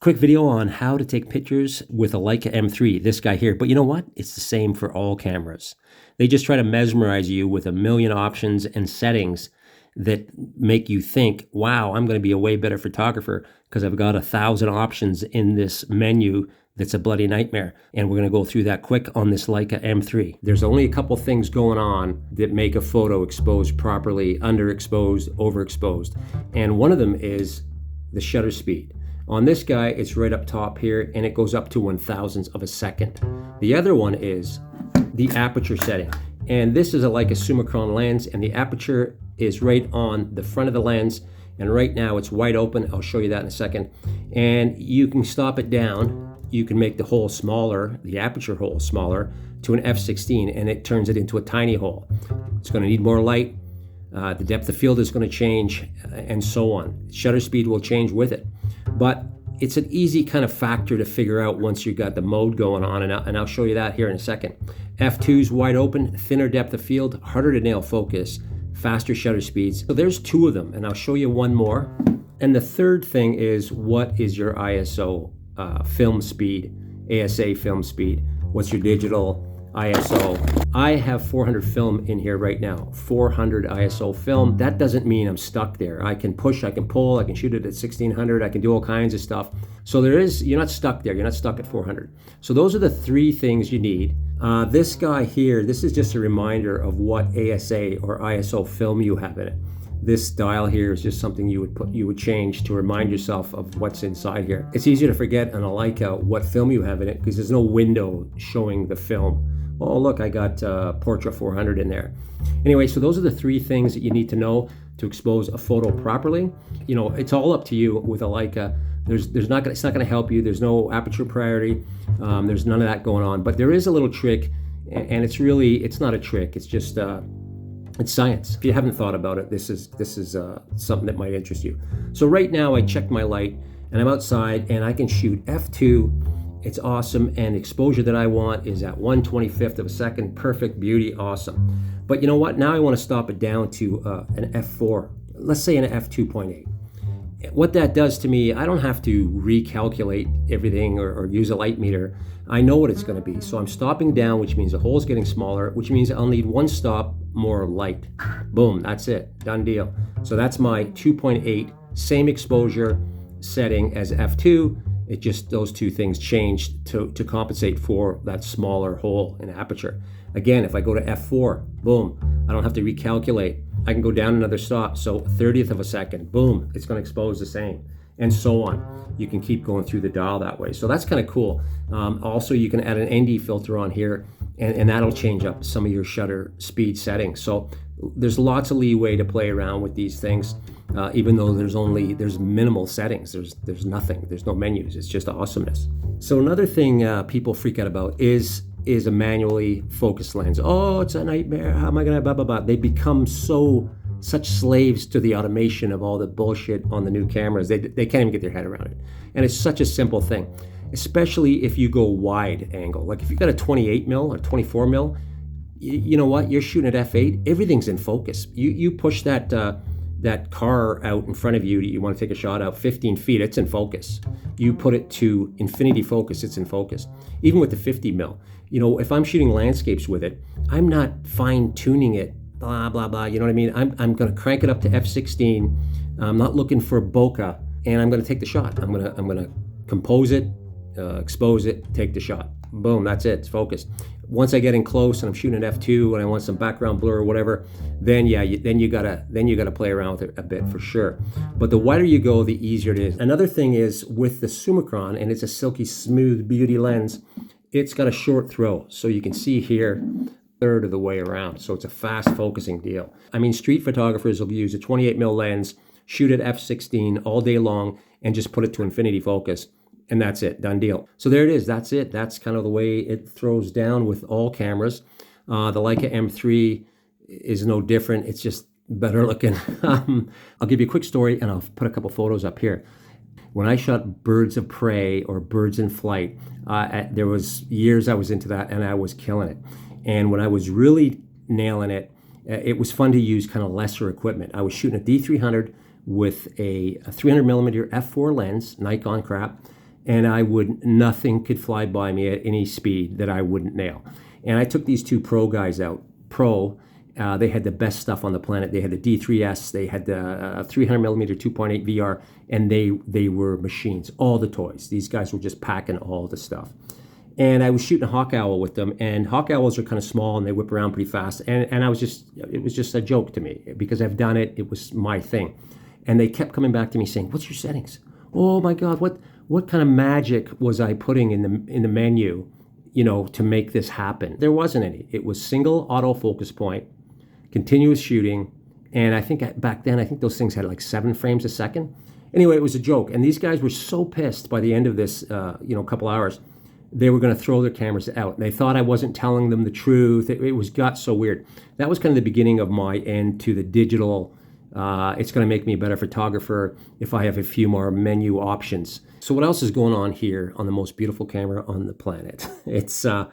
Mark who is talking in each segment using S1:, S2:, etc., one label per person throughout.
S1: Quick video on how to take pictures with a Leica M3, this guy here. But you know what? It's the same for all cameras. They just try to mesmerize you with a million options and settings that make you think, wow, I'm going to be a way better photographer because I've got 1,000 options in this menu that's a bloody nightmare. And we're going to go through that quick on this Leica M3. There's only a couple things going on that make a photo expose properly, underexposed, overexposed. And one of them is the shutter speed. On this guy, it's right up top here, and it goes up to 1,000th of a second. The other one is the aperture setting. And this is like a Summicron lens, and the aperture is right on the front of the lens. And right now it's wide open. I'll show you that in a second. And you can stop it down. You can make the hole smaller, the aperture hole smaller, to an f/16, and it turns it into a tiny hole. It's going to need more light. The depth of field is going to change, and so on. Shutter speed will change with it. But it's an easy kind of factor to figure out once you've got the mode going on, and I'll show you that here in a second. F2 is wide open, thinner depth of field, harder to nail focus, faster shutter speeds. So there's two of them, and I'll show you one more. And the third thing is, what is your ISO film speed, ASA film speed? What's your digital ISO? I have 400 film in here right now, 400 ISO film. That doesn't mean I'm stuck there. I can push, I can pull, I can shoot it at 1600, I can do all kinds of stuff. So you're not stuck there, you're not stuck at 400. So those are the three things you need. This guy here, this is just a reminder of what ASA or ISO film you have in it. This dial here is just something you would change to remind yourself of what's inside here. It's easier to forget on a Leica what film you have in it because there's no window showing the film. Oh, look, I got Portra 400 in there. Anyway, so those are the three things that you need to know to expose a photo properly. You know, it's all up to you with a Leica. It's not going to help you. There's no aperture priority. There's none of that going on. But there is a little trick, and it's not a trick. It's just it's science. If you haven't thought about it, this is something that might interest you. So right now, I checked my light, and I'm outside, and I can shoot f2. It's awesome, and exposure that I want is at 1/25th of a second. Perfect, beauty, awesome. But you know what? Now I want to stop it down to an f4. Let's say an f2.8. What that does to me, I don't have to recalculate everything or use a light meter. I know what it's going to be. So I'm stopping down, which means the hole is getting smaller, which means I'll need one stop more light. Boom, that's it, done deal. So that's my 2.8, same exposure setting as f2. It just, those two things changed to compensate for that smaller hole in aperture. Again, if I go to f4, boom, I don't have to recalculate. I can go down another stop, so 1/30th of a second, boom, it's gonna expose the same, and so on. You can keep going through the dial that way. So that's kind of cool. Also, you can add an ND filter on here, and that'll change up some of your shutter speed settings. So there's lots of leeway to play around with these things. Even though there's minimal settings, there's nothing, there's no menus, it's just awesomeness. So another thing people freak out about is a manually focused lens. Oh, it's a nightmare, how am I gonna blah, blah, blah. They become such slaves to the automation of all the bullshit on the new cameras, they can't even get their head around it. And it's such a simple thing, especially if you go wide angle. Like if you've got a 28 mil or 24 mil, you know what, you're shooting at f8, everything's in focus. You push that car out in front of you, you want to take a shot out 15 feet, it's in focus. You put it to infinity focus, it's in focus. Even with the 50 mil. You know, if I'm shooting landscapes with it, I'm not fine tuning it, blah, blah, blah, you know what I mean? I'm gonna crank it up to f/16. I'm not looking for bokeh, and I'm gonna take the shot. I'm gonna compose it, expose it, take the shot. Boom, that's it, it's focused. Once I get in close and I'm shooting at f2 and I want some background blur or whatever, then yeah, you gotta play around with it a bit for sure. But the wider you go, the easier it is. Another thing is with the Summicron, and it's a silky smooth beauty lens, it's got a short throw. So you can see here, third of the way around. So it's a fast focusing deal. I mean, street photographers will use a 28 mil lens, shoot at f/16 all day long, and just put it to infinity focus. And that's it, done deal. So there it is, that's it. That's kind of the way it throws down with all cameras. The Leica M3 is no different, it's just better looking. I'll give you a quick story and I'll put a couple photos up here. When I shot birds of prey or birds in flight, there was years I was into that and I was killing it. And when I was really nailing it, it was fun to use kind of lesser equipment. I was shooting a D300 with a 300mm f4 lens, Nikon crap, and nothing could fly by me at any speed that I wouldn't nail. And I took these two Pro guys out. They had the best stuff on the planet. They had the D3S, they had the 300mm 2.8 VR, and they were machines, all the toys. These guys were just packing all the stuff. And I was shooting a hawk owl with them, and hawk owls are kind of small and they whip around pretty fast. And it was just a joke to me because I've done it. It was my thing. And they kept coming back to me saying, "What's your settings? Oh my God, what kind of magic was I putting in the menu, to make this happen?" There wasn't any. It was single autofocus point, continuous shooting, and I think back then, I think those things had like 7 frames a second. Anyway, it was a joke, and these guys were so pissed by the end of this, couple hours, they were going to throw their cameras out. They thought I wasn't telling them the truth. It got so weird. That was kind of the beginning of my end to the digital. It's going to make me a better photographer if I have a few more menu options. So what else is going on here on the most beautiful camera on the planet? It's a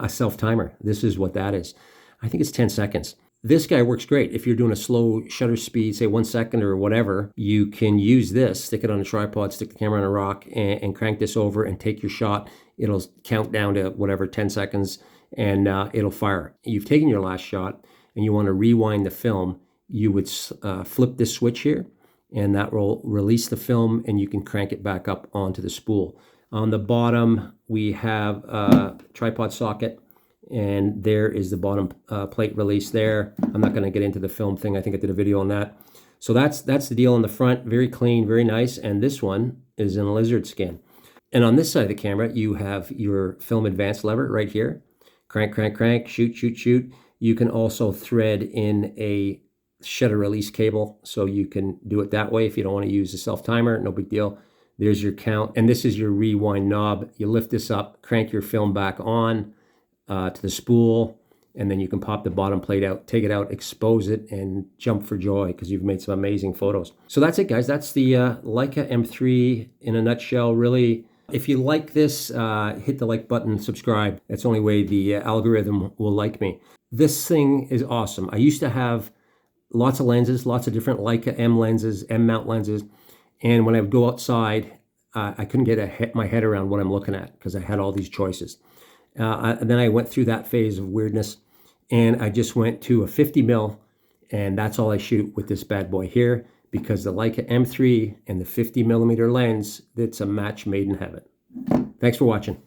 S1: self-timer. This is what that is. I think it's 10 seconds. This guy works great. If you're doing a slow shutter speed, say 1 second or whatever, you can use this, stick it on a tripod, stick the camera on a rock, and crank this over and take your shot. It'll count down to whatever, 10 seconds, and it'll fire. You've taken your last shot, and you want to rewind the film. You would flip this switch here, and that will release the film, and you can crank it back up onto the spool. On the bottom, we have a tripod socket, and there is the bottom plate release there. I'm not going to get into the film thing. I think I did a video on that. So that's the deal on the front. Very clean, very nice. And this one is in lizard skin. And on this side of the camera, you have your film advance lever right here. Crank, crank, crank, shoot, shoot, shoot. You can also thread in a shutter release cable, so you can do it that way if you don't want to use a self-timer. No big deal. There's your count. And this is your rewind knob. You lift this up, crank your film back on to the spool, and then you can pop the bottom plate out, take it out, expose it, and jump for joy because you've made some amazing photos. So that's it, guys. That's the Leica M3 in a nutshell. Really, if you like this, hit the like button, subscribe. That's the only way the algorithm will like me. This thing is awesome. I used to have lots of lenses, lots of different Leica M lenses, M mount lenses, and when I would go outside, I couldn't get my head around what I'm looking at because I had all these choices. And then I went through that phase of weirdness, and I just went to a 50mm, and that's all I shoot with this bad boy here, because the Leica M3 and the 50mm lens, it's a match made in heaven. Thanks for watching.